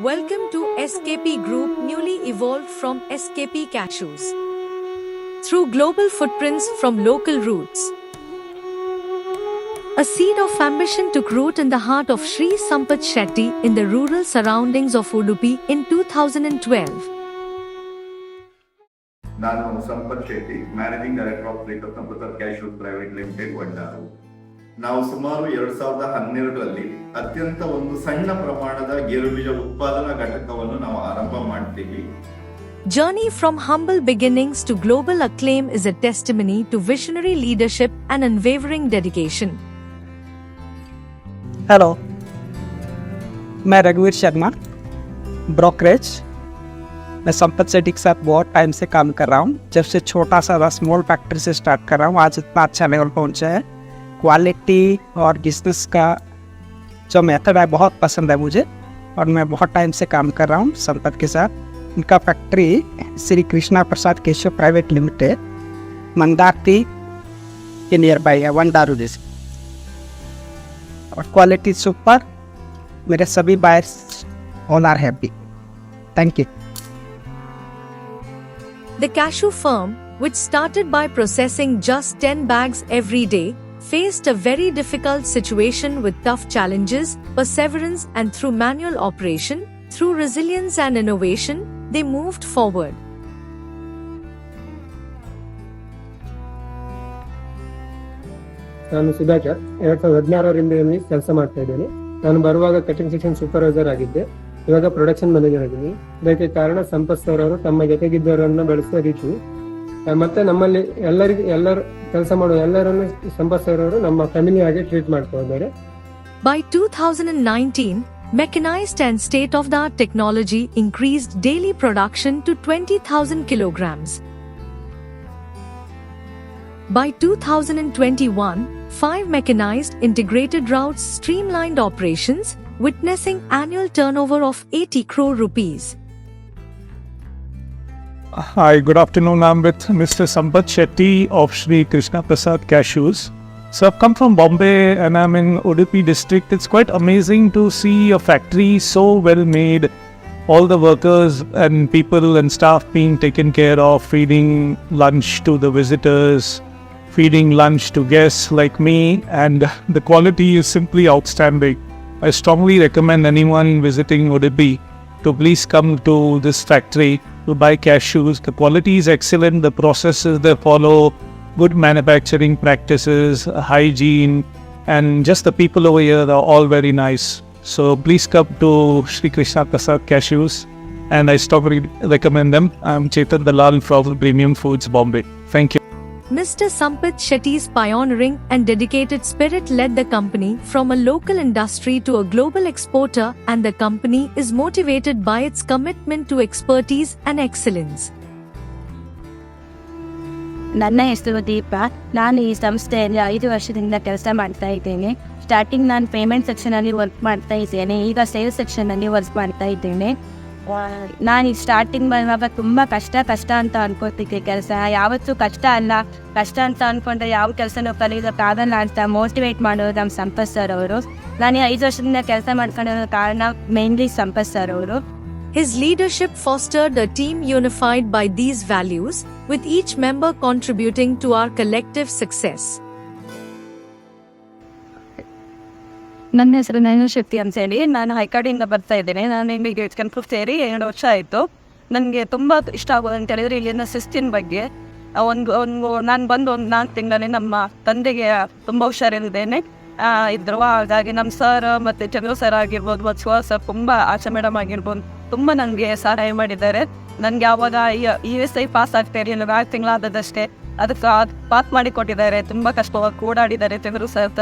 Welcome to SKP Group, newly evolved from SKP Cashews. Through global footprints from local roots. A seed of ambition took root in the heart of Sri Sampath Shetty in the rural surroundings of Udupi in 2012. ನಾನು Sampath Shetty, managing director of Shri Sampath cashews private limited Vandaru. ನಾವು ಸುಮಾರು 2012ರಲ್ಲಿ ಅತ್ಯಂತ ಒಂದು ಸಣ್ಣ ಪ್ರಮಾಣದ ಗೇರುಬೀಜ ಉತ್ಪಾದನಾ ಘಟಕವನ್ನು ನಾವು ಆರಂಭ ಮಾಡ್ತೀವಿ. Journey from humble beginnings to global acclaim is a testimony to visionary leadership and unwavering dedication. Hello, मैं रघुवीर शर्मा, ब्रोकरेज। मैं संपत सेठी के साथ बहुत टाइम से काम कर रहा हूँ। जब से छोटा सा स्मॉल फैक्ट्री से स्टार्ट कर रहा हूँ, आज इतना अच्छा लेवल पहुँचा है। क्वालिटी और बिजनेस का जो मेथड है बहुत पसंद है मुझे, और मैं बहुत टाइम से काम कर रहा हूँ संपत के साथ। उनका फैक्ट्री श्री कृष्णा प्रसाद केशव प्राइवेट लिमिटेड मंदारती के नियर बाई है, वंडारू जैसे। और क्वालिटी सुपर, मेरे सभी buyers all are happy. Thank you. The cashew firm, which started by processing just 10 bags every day, faced a very difficult situation with tough challenges, perseverance, and through manual operation, through resilience and innovation, they moved forward. ನಾನು ಸುಧಾಕರ್ 2016ರಿಂದ ಇಲ್ಲಿ ಕೆಲಸ ಮಾಡ್ತಾ ಇದ್ದೇನೆ. ನಾನು ಬರುವಾಗ cutting section supervisor ಆಗಿದ್ದೆ, ಇವಾಗ production manager ಆಗಿದ್ದೀನಿ. ಇದಕ್ಕೆ ಕಾರಣ ಸಂಪತ್ ಸರ್ ಅವರು ತಮ್ಮ ಜೊತೆಗಿದ್ದವರನ್ನ ಬೆಳೆಸುವ ರೀತಿ, ಮತ್ತೆ ನಮ್ಮಲ್ಲಿ ಎಲ್ಲರೂ ಕೆಲಸ ಮಾಡುವ ಎಲ್ಲರನ್ನು ಸಂಪತ್ ಸರ್ ಅವರು ನಮ್ಮ ಫ್ಯಾಮಿಲಿ ಆಗಿ ಟ್ರೀಟ್ ಮಾಡ್ತಾ ಇದ್ದಾರೆ. By 2019, mechanized and state-of-the-art technology increased daily production to 20,000 kilograms. By 2021, 5 mechanized integrated routes streamlined operations, witnessing annual turnover of 80 crore rupees. Hi, good afternoon. I'm with Mr. Sampath Shetty of Sri Krishna Prasad Cashews. So I've come from Bombay and I'm in Udupi district. It's quite amazing to see a factory so well made. All the workers and people and staff being taken care of, feeding lunch to the visitors, feeding lunch to guests like me, and the quality is simply outstanding. I strongly recommend anyone visiting Udupi to please come to this factory to buy cashews. The quality is excellent, the processes they follow, good manufacturing practices, hygiene, and just the people over here are all very nice. So please come to Sri Krishna Prasad Cashews, and I strongly recommend them. I'm Chetan Dalal from Premium Foods, Bombay. Thank you. Mr. Sampath Shetty's pioneering and dedicated spirit led the company from a local industry to a global exporter, and the company is motivated by its commitment to expertise and excellence. ನನ್ನ ಹೆಸರು ದೀಪ. ನಾನು ಈ ಸಂಸ್ಥೆಯಲ್ಲಿ 5 ವರ್ಷದಿಂದ ಕೆಲಸ ಮಾಡ್ತಾ ಇದ್ದೇನೆ. Starting ನಾನು ಪೇಮೆಂಟ್ ಸೆಕ್ಷನಲ್ಲಿ ವರ್ಕ್ ಮಾಡ್ತಾ ಇದ್ದೇನೆ, ಈಗ ಸೇಲ್ಸ್ ಸೆಕ್ಷನಲ್ಲಿ ವರ್ಕ್ ಮಾಡ್ತಾ ಇದ್ದೇನೆ. ನಾನು ಈ ಸ್ಟಾರ್ಟಿಂಗ್ ಬರುವಾಗ ತುಂಬ ಕಷ್ಟ ಅಂತ ಅನ್ಕೋತಿದ್ದೆ. ಕೆಲಸ ಯಾವತ್ತೂ ಕಷ್ಟ ಅಲ್ಲ, ಕಷ್ಟ ಅಂತ ಅಂದ್ಕೊಂಡ್ರೆ ಯಾವ ಕೆಲಸನೂ ಕಲಿಯೋದಕ್ಕಾಗಲ್ಲ ಅಂತ ಮೋಟಿವೇಟ್ ಮಾಡೋರು ನಮ್ಮ ಸಂಪತ್ ಸರ್ ಅವರು. ನಾನು 5 ವರ್ಷದಿಂದ ಕೆಲಸ ಮಾಡ್ಕೊಂಡಿರೋ ಕಾರಣ ಮೇನ್ಲಿ ಸಂಪತ್ ಸರ್ ಅವರು. His leadership fostered a team unified by these values, with each member contributing to our collective success. ನನ್ನ ಹೆಸರು ಶಕ್ತಿ ಅಂತ ಹೇಳಿ, ನಾನು ಹೈಕಾಡಿಂದ ಬರ್ತಾ ಇದ್ದೇನೆ. ನಾನು ಇಲ್ಲಿಗೆ ಕೆಂಪು ಸೇರಿ 2 ವರ್ಷ ಆಯಿತು. ನನಗೆ ತುಂಬ ಇಷ್ಟ ಆಗೋದು ಅಂತ ಹೇಳಿದ್ರೆ ಇಲ್ಲಿನ ಶಿಸ್ತಿನ ಬಗ್ಗೆ. ನಾನು ಬಂದು 4 ತಿಂಗಳಲ್ಲಿ ನಮ್ಮ ತಂದೆಗೆ ತುಂಬ ಹುಷಾರಿದ್ದೇನೆ ಇದ್ರು. ಹಾಗಾಗಿ ನಮ್ಮ ಸರ್ ಮತ್ತು ಚಂದ್ರು ಸರ್ ಆಗಿರ್ಬೋದು, ಮತ್ತು ಶಿವ ಸರ್, ತುಂಬ ಆಶಾ ಮೇಡಮ್ ಆಗಿರ್ಬೋದು, ತುಂಬ ನನಗೆ ಸಹಾಯ ಮಾಡಿದ್ದಾರೆ. ನನಗೆ ಆವಾಗ ESI ಪಾಸ್ ಆಗ್ತಾ ಇರಲಿಲ್ಲ, 4 ತಿಂಗಳಾದದಷ್ಟೇ. ಅದಕ್ಕೆ ಪಾಸ್ ಮಾಡಿ ಕೊಟ್ಟಿದ್ದಾರೆ. ತುಂಬ ಕಷ್ಟವಾಗಿ ಓಡಾಡಿದ್ದಾರೆ ಚಂದ್ರು ಸರ್.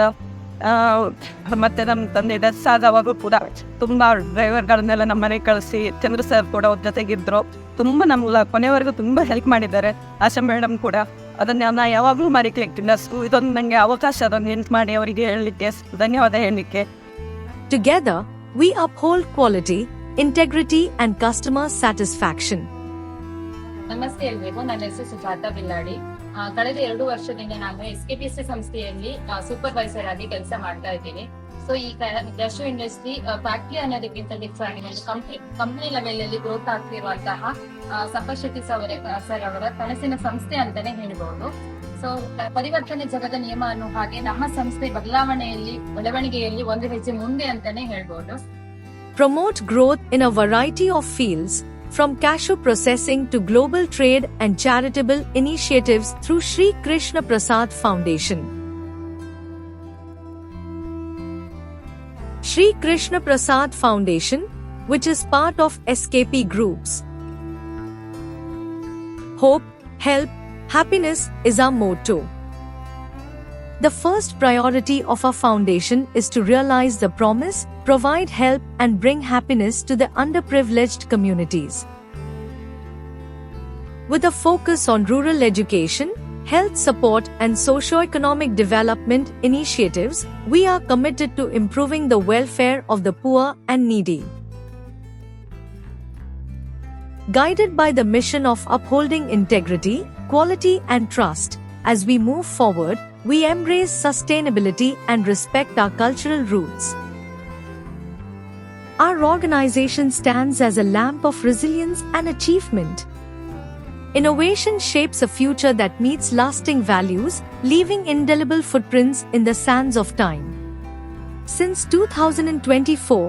ಮತ್ತು ನಮ್ಮ ತಂದೆ ಡೆಸ್ ಆದವಾಗ ಕೂಡ ತುಂಬ ಡ್ರೈವರ್ಗಳನ್ನೆಲ್ಲ ನಮ್ಮ ಮನೆಗೆ ಕಳಿಸಿ ಚಂದ್ರ ಸರ್ ಕೂಡ ಅವ್ರ ಜೊತೆಗಿದ್ರು. ತುಂಬ ನಮ್ಗೆ ಕೊನೆವರೆಗೂ ತುಂಬ ಹೆಲ್ಪ್ ಮಾಡಿದ್ದಾರೆ. ಆಶಾ ಮೇಡಮ್ ಕೂಡ. ಅದನ್ನು ನಾನು ಯಾವಾಗಲೂ ಮರಿಲಿಕ್ಕಿಲ್ಲ. ಇದೊಂದು ನನಗೆ ಅವಕಾಶ, ಅದನ್ನು ನೆನ್ಪು ಮಾಡಿ ಅವರಿಗೆ ಹೇಳಲಿಕ್ಕೆ ಧನ್ಯವಾದ ಹೇಳಲಿಕ್ಕೆ. Together, we uphold quality, integrity and customer satisfaction. ನಮಸ್ತೆ ಎಲ್ರಿಗೂ. ನನ್ನ ಹೆಸರು ಸುಜಾತ ಬಿಲ್ಲಾಡಿ. ಕಳೆದ 2 ವರ್ಷದಿಂದ ನಾನು SKPC ಸಂಸ್ಥೆಯಲ್ಲಿ ಸೂಪರ್ವೈಸರ್ ಆಗಿ ಕೆಲಸ ಮಾಡ್ತಾ ಇದ್ದೀನಿ. ಸೊ ಈ ಕ್ಯಾಶು ಇಂಡಸ್ಟ್ರಿ ಫ್ಯಾಕ್ಟರಿ ಅನ್ನೋದಕ್ಕಿಂತ ಡಿಫ್ರೆಂಟ್ ಒಂದು ಕಂಪ್ನಿ ಲೆವೆಲ್ ಅಲ್ಲಿ ಗ್ರೋತ್ ಆಗ್ತಿರುವಂತಹ ಸಂಪತ್ ಶೆಟ್ಟಿ ಸರ್ ಅವರ ಕನಸಿನ ಸಂಸ್ಥೆ ಅಂತಾನೆ ಹೇಳ್ಬಹುದು. ಸೊ ಪರಿವರ್ತನೆ ಜಗದ ನಿಯಮ ಅನ್ನೋ ಹಾಗೆ ನಮ್ಮ ಸಂಸ್ಥೆ ಬೆಳವಣಿಗೆಯಲ್ಲಿ ಒಂದು ಹೆಜ್ಜೆ ಮುಂದೆ ಅಂತಾನೆ ಹೇಳ್ಬಹುದು. Promote growth in a variety of fields, from cashew processing to global trade and charitable initiatives through Sri Krishna Prasad Foundation. Sri Krishna Prasad Foundation, which is part of SKP Groups. Hope, help, happiness is our motto. The first priority of our foundation is to realize the promise, provide help, and bring happiness to the underprivileged communities. With a focus on rural education, health support, and socio-economic development initiatives, we are committed to improving the welfare of the poor and needy. Guided by the mission of upholding integrity, quality, and trust, as we move forward, we embrace sustainability and respect our cultural roots. Our organization stands as a lamp of resilience and achievement. Innovation shapes a future that meets lasting values, leaving indelible footprints in the sands of time. Since 2024,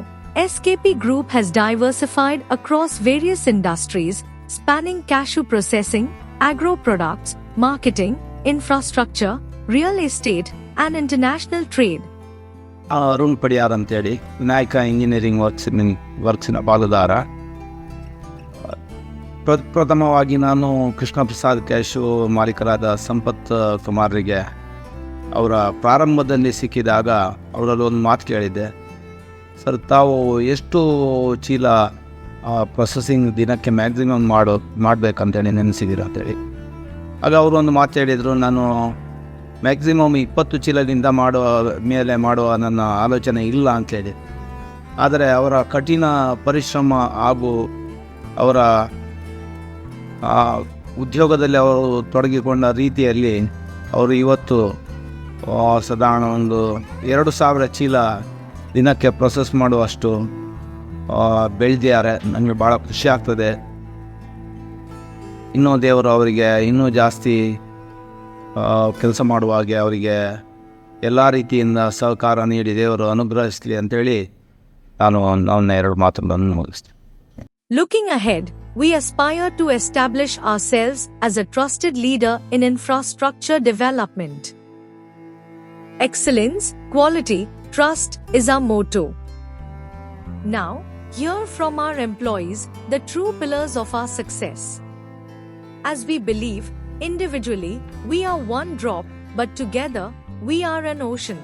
SKP Group has diversified across various industries, spanning cashew processing, agro products, marketing, infrastructure, real estate, and international trade. Arun Padiyar ಅಂತೇಳಿ Vinayaka engineering ವರ್ಕ್ಸಿನ ಪಾಲುದಾರ. ಪ್ರಥಮವಾಗಿ ನಾನು Krishna Prasad cash ಮಾಲೀಕರಾದ Sampath ಕುಮಾರ್ರಿಗೆ ಅವರ ಪ್ರಾರಂಭದಲ್ಲಿ ಸಿಕ್ಕಿದಾಗ ಅವರಲ್ಲಿ ಒಂದು ಮಾತು ಕೇಳಿದ್ದೆ, ಸರ್ ತಾವು ಎಷ್ಟು ಚೀಲ ಪ್ರೊಸೆಸಿಂಗ್ ದಿನಕ್ಕೆ ಮ್ಯಾಕ್ಸಿಮಮ್ ಮಾಡಬೇಕಂತೇಳಿ ನೆನೆಸಿದ್ದೀರ ಅಂತೇಳಿ. ಆಗ ಅವರು ಒಂದು ಮಾತು ಹೇಳಿದರು, ನಾನು ಮ್ಯಾಕ್ಸಿಮಮ್ 20 ಚೀಲದಿಂದ ಮಾಡುವ ನನ್ನ ಆಲೋಚನೆ ಇಲ್ಲ ಅಂಥೇಳಿ. ಆದರೆ ಅವರ ಕಠಿಣ ಪರಿಶ್ರಮ ಹಾಗೂ ಅವರ ಉದ್ಯೋಗದಲ್ಲಿ ಅವರು ತೊಡಗಿಕೊಂಡ ರೀತಿಯಲ್ಲಿ ಅವರು ಇವತ್ತು ಸಾಧಾರಣ ಒಂದು 2,000 ಚೀಲ ದಿನಕ್ಕೆ ಪ್ರೊಸೆಸ್ ಮಾಡುವಷ್ಟು ಬೆಳೆದಿದ್ದಾರೆ. ನನಗೆ ಭಾಳ ಖುಷಿ ಆಗ್ತದೆ. ಇನ್ನೂ ದೇವರು ಅವರಿಗೆ ಇನ್ನೂ ಜಾಸ್ತಿ ಕೆಲಸ ಮಾಡುವಾಗೆ ಅವರಿಗೆ ಎಲ್ಲ ರೀತಿಯಿಂದ ಸಹಕಾರ ನೀಡಿ ದೇವರು ಅನುಗ್ರಹಿಸಲಿ ಅಂತೇಳಿ ನಾನು ನನ್ನ 2 ಮಾತುಗಳನ್ನು ಮುಗಿಸ್ತೀನಿ. Looking ahead, we aspire to establish ourselves as a trusted leader in infrastructure development. Excellence, quality, trust is our motto. Now, hear from our employees the true pillars of our success. As we believe, individually, we are one drop, but together, we are an ocean.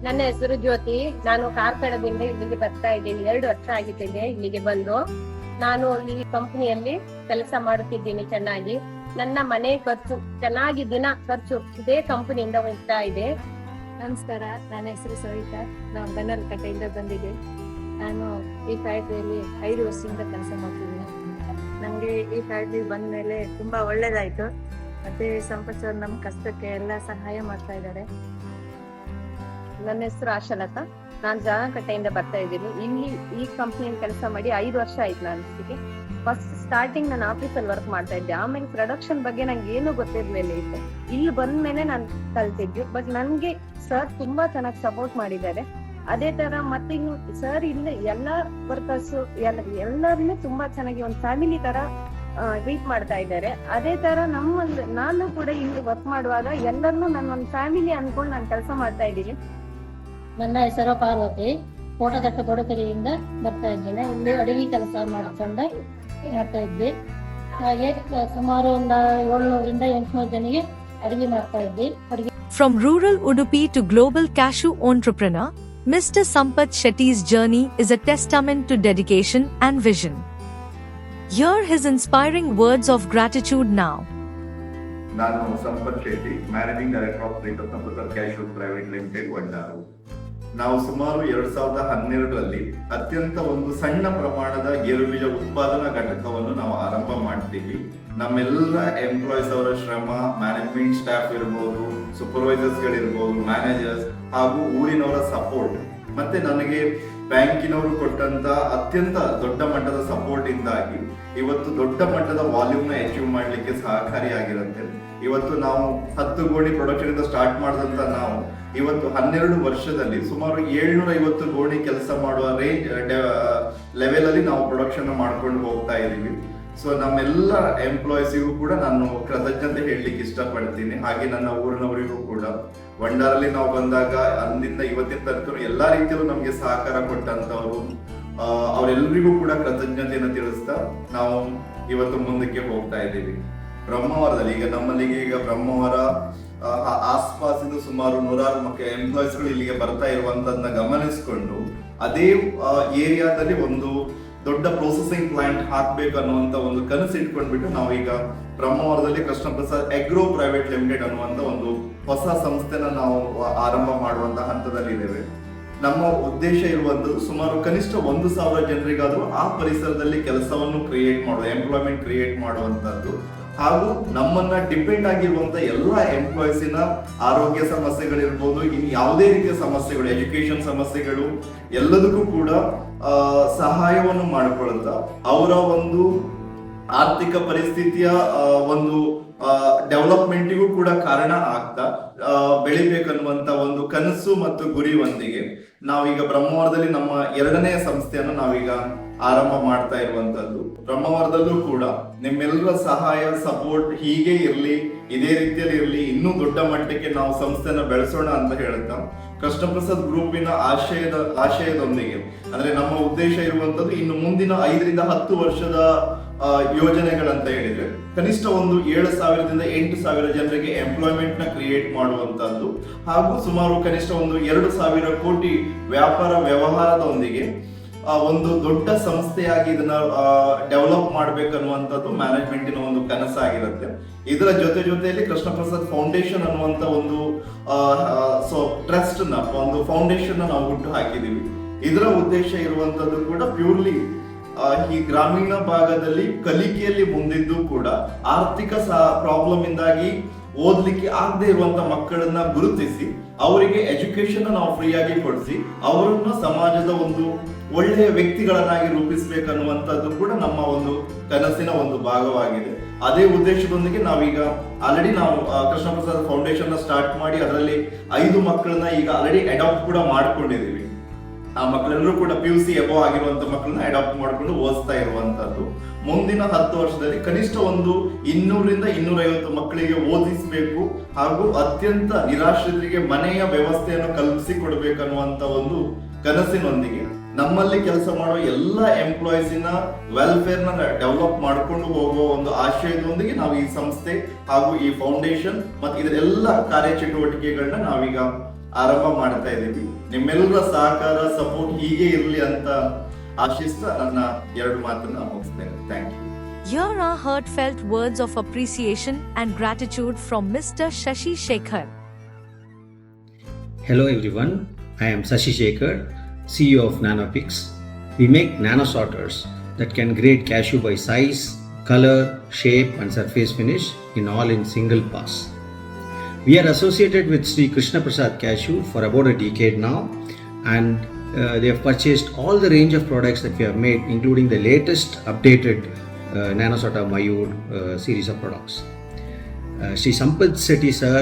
ನನ್ನ ಹೆಸರು ಜ್ಯೋತಿ. ನಾನು ಕಾರ್ಕಳದಿಂದ ಇಲ್ಲಿಗೆ ಬರ್ತಾ ಇದ್ದೀನಿ. 2 ವರ್ಷ ಆಗಿದ್ದೇನೆ ಇಲ್ಲಿಗೆ ಬಂದು. ನಾನು ಈ ಕಂಪನಿಯಲ್ಲಿ ಕೆಲಸ ಮಾಡುತ್ತಿದ್ದೀನಿ ಚೆನ್ನಾಗಿ. ನನ್ನ ಮನೆ ಖರ್ಚು ಚೆನ್ನಾಗಿ ದಿನ ಖರ್ಚು ಇದೇ ಕಂಪನಿಯಿಂದ ಹೋಗ್ತಾ ಇದೆ. ನಮಸ್ಕಾರ, ನನ್ನ ಹೆಸರು ಸವಿತಾ. ನಾನು ಬನ್ನರ್ಕಟ್ಟೆಯಿಂದ ಬಂದಿದ್ದೆ. ನಾನು ಈ ಫ್ಯಾಕ್ಟ್ರಿಯಲ್ಲಿ 5 ವರ್ಷದಿಂದ ಕೆಲಸ ಮಾಡ್ತಿದ್ದೀನಿ. ನಮಗೆ ಈ ಫ್ಯಾಕ್ಟ್ರಿ ಬಂದ ಮೇಲೆ ತುಂಬಾ ಒಳ್ಳೇದಾಯ್ತು. ಮತ್ತೆ ಸಂಪತ್ ಸರ್ ನಮ್ಮ ಕಷ್ಟಕ್ಕೆ ಎಲ್ಲ ಸಹಾಯ ಮಾಡ್ತಾ ಇದ್ದಾರೆ. ನನ್ನ ಹೆಸರು ಆಶಾಲತಾ. ನಾನು ಜಾನಕಟ್ಟೆಯಿಂದ ಬರ್ತಾ ಇದ್ದೀನಿ. ಇಲ್ಲಿ ಈ ಕಂಪ್ನಿಯಲ್ಲಿ ಕೆಲಸ ಮಾಡಿ 5 ವರ್ಷ ಆಯ್ತು. ನಾನು ಫಸ್ಟ್ ಸ್ಟಾರ್ಟಿಂಗ್ ನಾನು ಆಫೀಸಲ್ಲಿ ವರ್ಕ್ ಮಾಡ್ತಾ ಇದ್ದೆ. ಆಮೇಲೆ ಪ್ರೊಡಕ್ಷನ್ ಬಗ್ಗೆ ನಂಗೆ ಏನು ಗೊತ್ತಿರ್ಲಿಲ್ಲ. ಇಲ್ಲಿ ಬಂದ್ಮೇಲೆ ನಾನು ಕಲ್ತಿದ್ದು. ಬಟ್ ನನ್ಗೆ ಸರ್ ತುಂಬಾ ಚೆನ್ನಾಗಿ ಸಪೋರ್ಟ್ ಮಾಡಿದ್ದಾರೆ. ಅದೇ ತರ ಮತ್ತೆ ಇನ್ನು ಸರ್ ಇಲ್ಲಿ ಎಲ್ಲಾ ವರ್ಕರ್ಸ್ ಎಲ್ಲರನ್ನೂ ತುಂಬಾ ಚೆನ್ನಾಗಿ ಒಂದು ಫ್ಯಾಮಿಲಿ ತರ ಟ್ರೀಟ್ ಮಾಡ್ತಾ ಇದ್ದಾರೆ. ಅದೇ ತರ ನಾನು ಕೂಡ ಇಲ್ಲಿ ವರ್ಕ್ ಮಾಡುವಾಗ ಎಲ್ಲರನ್ನೂ ನನ್ನ ಒಂದು ಫ್ಯಾಮಿಲಿ ಅನ್ಕೊಂಡು ನಾನು ಕೆಲಸ ಮಾಡ್ತಾ ಇದ್ದೀನಿ. ನನ್ನ ಹೆಸರು ಪಾರ್ವತಿ. ಕೋಟದಟ್ಟ ಕೊಡಕರಿಯಿಂದ ಬರ್ತಾ ಇದ್ದೇನೆ. ಇಲ್ಲಿ ಅಡಿಗೆ ಕೆಲಸ ಮಾಡ್ತಾ ಇದ್ದೆ. ಹಾಗೆ ಸುಮಾರು ಒಂದು 700ರಿಂದ 800 ಜನರಿಗೆ ಅಡಿಗೆ ಮಾಡ್ತಾ ಇದ್ದೆ. From rural Udupi to global cashew entrepreneur, Mr. Sampat Shetty's journey is a testament to dedication and vision. Hear his inspiring words of gratitude now. ನಾನು Sampath Shetty, managing director of Srikrishna Prasad cashews private limited, Vaddaru. ನಾವು ಸುಮಾರು 2012ರಲ್ಲಿ ಅತ್ಯಂತ ಒಂದು ಸಣ್ಣ ಪ್ರಮಾಣದ ಗೇರುಬೀಜ ಉತ್ಪಾದನಾ ಘಟಕವನ್ನು ನಾವು ಆರಂಭ ಮಾಡ್ತೀವಿ. ನಮ್ಮೆಲ್ಲ ಎಂಪ್ಲಾಯೀಸ್ ಅವರ ಶ್ರಮ, ಮ್ಯಾನೇಜ್ಮೆಂಟ್ ಸ್ಟಾಫ್ ಇರ್ಬೋದು, ಸೂಪರ್ವೈಸರ್ಸ್ ಗಳಿರ್ಬೋದು, ಮ್ಯಾನೇಜರ್ಸ್ ಹಾಗೂ ಊರಿನವರ ಸಪೋರ್ಟ್, ಮತ್ತೆ ನನಗೆ ಬ್ಯಾಂಕಿನವರು ಕೊಟ್ಟಂತ ಅತ್ಯಂತ ದೊಡ್ಡ ಮಟ್ಟದ ಸಪೋರ್ಟ್ ಇಂದಾಗಿ ಇವತ್ತು ದೊಡ್ಡ ಮಟ್ಟದ ವಾಲ್ಯೂಮ್ ನ ಅಚೀವ್ ಮಾಡ್ಲಿಕ್ಕೆ ಸಹಕಾರಿಯಾಗಿರುತ್ತೆ. ಇವತ್ತು ನಾವು 10 ಗೋಣಿ ಪ್ರೊಡಕ್ಷನ್ ಇಂದ ಸ್ಟಾರ್ಟ್ ಮಾಡಿದಂತ ನಾವು ಇವತ್ತು 12 ವರ್ಷದಲ್ಲಿ ಸುಮಾರು 750 ಗೋಣಿ ಕೆಲಸ ಮಾಡುವ ರೇಂಜ್ ಲೆವೆಲ್ ಅಲ್ಲಿ ನಾವು ಪ್ರೊಡಕ್ಷನ್ ಮಾಡ್ಕೊಂಡು ಹೋಗ್ತಾ ಇದೀವಿ. ಸೊ ನಮ್ಮೆಲ್ಲ ಎಂಪ್ಲಾಯೀಸಿಗೂ ಕೂಡ ನಾನು ಕೃತಜ್ಞತೆ ಹೇಳಲಿಕ್ಕೆ ಇಷ್ಟಪಡ್ತೀನಿ. ಹಾಗೆ ನನ್ನ ಊರಿನವರಿಗೂ ಕೂಡ ವಂಡಾರಲ್ಲಿ ನಾವು ಬಂದಾಗ ಅಂದಿಂದ ಇವತ್ತಿನ ತನಕ ಎಲ್ಲಾ ರೀತಿಯಲ್ಲೂ ನಮ್ಗೆ ಸಹಕಾರ ಕೊಟ್ಟಂತವರು, ಅವರೆಲ್ಲರಿಗೂ ಕೂಡ ಕೃತಜ್ಞತೆಯನ್ನು ತಿಳಿಸ್ತಾ ನಾವು ಇವತ್ತು ಮುಂದಕ್ಕೆ ಹೋಗ್ತಾ ಇದ್ದೀವಿ. ಬ್ರಹ್ಮಾವರದಲ್ಲಿ ಈಗ ಬ್ರಹ್ಮಾವರ ಆಸ್ಪಾಸಿಂದ ಸುಮಾರು 100 ಎಂಪ್ಲಾಯೀಸ್ಗಳು ಇಲ್ಲಿಗೆ ಬರ್ತಾ ಇರುವಂತದನ್ನ ಗಮನಿಸಿಕೊಂಡು ಅದೇ ಏರಿಯಾದಲ್ಲಿ ಒಂದು ದೊಡ್ಡ ಪ್ರೊಸೆಸಿಂಗ್ ಪ್ಲಾಂಟ್ ಹಾಕ್ಬೇಕು ಅನ್ನುವಂತ ಒಂದು ಕನಸು ಇಟ್ಕೊಂಡ್ಬಿಟ್ಟು ನಾವೀಗ ಬ್ರಹ್ಮಾವರದಲ್ಲಿ Krishna Prasad agro private limited ಅನ್ನುವಂತ ಒಂದು ಹೊಸ ಸಂಸ್ಥೆನ ನಾವು ಆರಂಭ ಮಾಡುವಂತ ಹಂತದಲ್ಲಿ ಇದ್ದೇವೆ. ನಮ್ಮ ಉದ್ದೇಶ ಇರುವಂತದ್ದು ಸುಮಾರು ಕನಿಷ್ಠ 1,000 ಜನರಿಗಾದ್ರೂ ಆ ಪರಿಸರದಲ್ಲಿ ಕೆಲಸವನ್ನು ಕ್ರಿಯೇಟ್ ಮಾಡುವ, ಎಂಪ್ಲಾಯ್ಮೆಂಟ್ ಕ್ರಿಯೇಟ್ ಮಾಡುವಂತದ್ದು, ಹಾಗೂ ನಮ್ಮನ್ನ ಡಿಪೆಂಡ್ ಆಗಿರುವಂತ ಎಲ್ಲ ಎಂಪ್ಲಾಯೀಸಿನ ಆರೋಗ್ಯ ಸಮಸ್ಯೆಗಳಿರ್ಬೋದು, ಇನ್ನು ಯಾವುದೇ ರೀತಿಯ ಸಮಸ್ಯೆಗಳು, ಎಜುಕೇಶನ್ ಸಮಸ್ಯೆಗಳು ಎಲ್ಲದಕ್ಕೂ ಕೂಡ ಸಹಾಯವನ್ನು ಮಾಡಿಕೊಳ್ಳುತ್ತಾ ಅವರ ಒಂದು ಆರ್ಥಿಕ ಪರಿಸ್ಥಿತಿಯ ಒಂದು ಡೆವಲಪ್ಮೆಂಟಿಗೂ ಕೂಡ ಕಾರಣ ಆಗ್ತಾ ಬೆಳಿಬೇಕನ್ನುವಂತ ಒಂದು ಕನಸು ಮತ್ತು ಗುರಿಯೊಂದಿಗೆ ನಾವೀಗ ಬ್ರಹ್ಮಾವರದಲ್ಲಿ ನಮ್ಮ 2ನೇ ಸಂಸ್ಥೆಯನ್ನು ನಾವೀಗ ಆರಂಭ ಮಾಡ್ತಾ ಇರುವಂತದ್ದು. ಬ್ರಹ್ಮಾವರದಲ್ಲೂ ಕೂಡ ನಿಮ್ಮೆಲ್ಲರ ಸಹಾಯ, ಸಪೋರ್ಟ್ ಹೀಗೆ ಇರ್ಲಿ, ಇದೇ ರೀತಿಯಲ್ಲಿ ಇರ್ಲಿ, ಇನ್ನೂ ದೊಡ್ಡ ಮಟ್ಟಕ್ಕೆ ನಾವು ಸಂಸ್ಥೆನ ಬೆಳೆಸೋಣ ಅಂತ ಹೇಳ್ತಾ ಕೃಷ್ಣ ಪ್ರಸಾದ್ ಗ್ರೂಪಿನ ಆಶಯದೊಂದಿಗೆ, ಅಂದ್ರೆ ನಮ್ಮ ಉದ್ದೇಶ ಇರುವಂತದ್ದು ಇನ್ನು ಮುಂದಿನ 5ರಿಂದ 10 ವರ್ಷದ ಯೋಜನೆಗಳಂತ ಹೇಳಿದ್ರೆ ಕನಿಷ್ಠ ಒಂದು 7,000ದಿಂದ 8,000 ಜನರಿಗೆ ಎಂಪ್ಲಾಯ್ಮೆಂಟ್ ನ ಕ್ರಿಯೇಟ್ ಮಾಡುವಂತದ್ದು, ಹಾಗೂ ಸುಮಾರು ಕನಿಷ್ಠ ಒಂದು 2,000 ಕೋಟಿ ವ್ಯಾಪಾರ ವ್ಯವಹಾರದೊಂದಿಗೆ ಒಂದು ದೊಡ್ಡ ಸಂಸ್ಥೆಯಾಗಿ ಇದನ್ನ ಡೆವಲಪ್ ಮಾಡ್ಬೇಕನ್ನುವಂಥದ್ದು ಮ್ಯಾನೇಜ್ಮೆಂಟಿನ ಒಂದು ಕನಸಾಗಿರುತ್ತೆ. ಇದರ ಜೊತೆಯಲ್ಲಿ ಕೃಷ್ಣ ಪ್ರಸಾದ್ ಫೌಂಡೇಶನ್ ಅನ್ನುವಂತ ಒಂದು ಟ್ರಸ್ಟ್ ನ ಒಂದು ಫೌಂಡೇಶನ್ ನಾವು ಹುಟ್ಟು ಹಾಕಿದೀವಿ. ಇದರ ಉದ್ದೇಶ ಇರುವಂತದ್ದು ಕೂಡ ಪ್ಯೂರ್ಲಿ ಈ ಗ್ರಾಮೀಣ ಭಾಗದಲ್ಲಿ ಕಲಿಕೆಯಲ್ಲಿ ಮುಂದಿದ್ದು ಕೂಡ ಆರ್ಥಿಕ ಪ್ರಾಬ್ಲಮ್ ಇಂದಾಗಿ ಓದ್ಲಿಕ್ಕೆ ಆಗದೆ ಇರುವಂತ ಮಕ್ಕಳನ್ನ ಗುರುತಿಸಿ ಅವರಿಗೆ ಎಜುಕೇಶನ್ ನಾವು ಫ್ರೀ ಆಗಿ ಕೊಡಿಸಿ ಅವರನ್ನ ಸಮಾಜದ ಒಂದು ಒಳ್ಳೆಯ ವ್ಯಕ್ತಿಗಳನ್ನಾಗಿ ರೂಪಿಸಬೇಕನ್ನುವಂಥದ್ದು ಕೂಡ ನಮ್ಮ ಒಂದು ಕನಸಿನ ಒಂದು ಭಾಗವಾಗಿದೆ. ಅದೇ ಉದ್ದೇಶದೊಂದಿಗೆ ನಾವೀಗ ಆಲ್ರೆಡಿ ನಾವು ಕೃಷ್ಣ ಪ್ರಸಾದ್ ಫೌಂಡೇಶನ್ ಸ್ಟಾರ್ಟ್ ಮಾಡಿ ಅದರಲ್ಲಿ 5 ಮಕ್ಕಳನ್ನ ಈಗ ಆಲ್ರೆಡಿ ಅಡಾಪ್ಟ್ ಕೂಡ ಮಾಡ್ಕೊಂಡಿದೀವಿ. ಆ ಮಕ್ಕಳೆಲ್ಲರೂ ಕೂಡ PUC ಎಬೋ ಆಗಿರುವಂತ ಮಕ್ಕಳನ್ನ ಅಡಾಪ್ಟ್ ಮಾಡ್ಕೊಂಡು ಓದಿಸ್ತಾ ಇರುವಂತದ್ದು. ಮುಂದಿನ 10 ವರ್ಷದಲ್ಲಿ ಕನಿಷ್ಠ ಒಂದು 200ರಿಂದ 250 ಮಕ್ಕಳಿಗೆ ಓದಿಸಬೇಕು, ಹಾಗೂ ಅತ್ಯಂತ ನಿರಾಶ್ರಿತರಿಗೆ ಮನೆಯ ವ್ಯವಸ್ಥೆಯನ್ನು ಕಲ್ಪಿಸಿಕೊಡ್ಬೇಕನ್ನುವಂತ ಒಂದು ಕನಸಿನೊಂದಿಗೆ ನಮ್ಮಲ್ಲಿ ಕೆಲಸ ಮಾಡುವ ಎಲ್ಲ ಎಂಪ್ಲಾಯೀಸಿನ ವೆಲ್ಫೇರ್ ನ ಡೆವಲಪ್ ಮಾಡ್ಕೊಂಡು ಹೋಗುವ ಒಂದು ಆಶಯದೊಂದಿಗೆ ನಾವು ಈ ಸಂಸ್ಥೆ ಹಾಗೂ ಈ ಫೌಂಡೇಶನ್ ಮತ್ತು ಇದರೆಲ್ಲ ಕಾರ್ಯಚಟುವಟಿಕೆಗಳನ್ನ ನಾವೀಗ ಆರಂಭ ಮಾಡ್ತಾ ಇದ್ದೀವಿ. ನಿಮ್ಮೆಲ್ಲರ ಸಹಕಾರ, ಸಪೋರ್ಟ್ ಹೀಗೆ ಇರಲಿ ಅಂತ ಆಶಿಸ್ತಾ ನನ್ನ 2 ಮಾತನ್ನ ಮುಗಿಸ್ತೇನೆ. Thank you. Here are heartfelt words of appreciation and gratitude from Mr. Shashi Shekhar. Hello everyone, I am Shashi Shekhar, CEO of Nanopix. We make nano sorters that can grade cashew by size, color, shape and surface finish in single pass. We are associated with Sri Krishna Prasad Cashew for about a decade now, and they have purchased all the range of products that we have made, including the latest updated Nanosorter Mayur series of products. Sri Sampath Sethi sir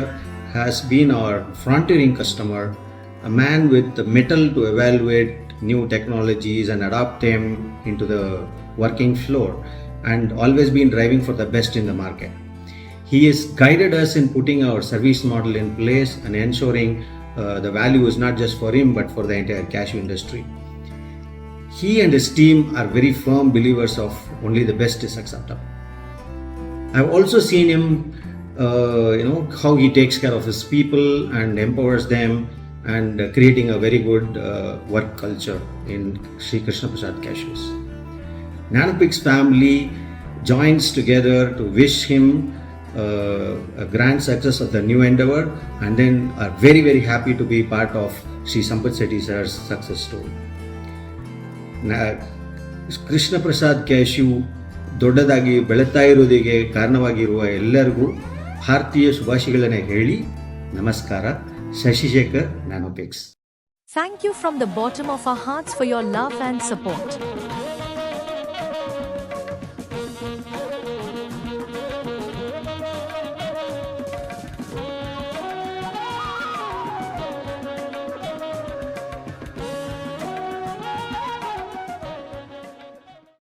has been our frontiering customer, a man with the mettle to evaluate new technologies and adapt them into the working floor, and always been driving for the best in the market. He has guided us in putting our service model in place and ensuring the value is not just for him but for the entire cashew industry. He and his team are very firm believers of only the best is acceptable. I've also seen him, how he takes care of his people and empowers them, and creating a very good work culture in Sri Krishna Prasad Cashews. Nanopix family joins together to wish him a grand success of the new endeavor, and then are very, very happy to be part of Sri Sampath Shetty sir's success story. Krishna Prasad cashew ದೊಡ್ಡದಾಗಿ ಬೆಳೀತಾ ಇರುವುದಕ್ಕೆ ಕಾರಣವಾಗಿರುವ ಎಲ್ಲರಿಗೂ ಭಾರತೀಯ ಶುಭಾಶಯಗಳನ್ನು ಹೇಳಿ ನಮಸ್ಕಾರ. Shashishekhar, ನ್ಯಾನೋಪಿಕ್ಸ್. Thank you from the bottom of our hearts for your love and support.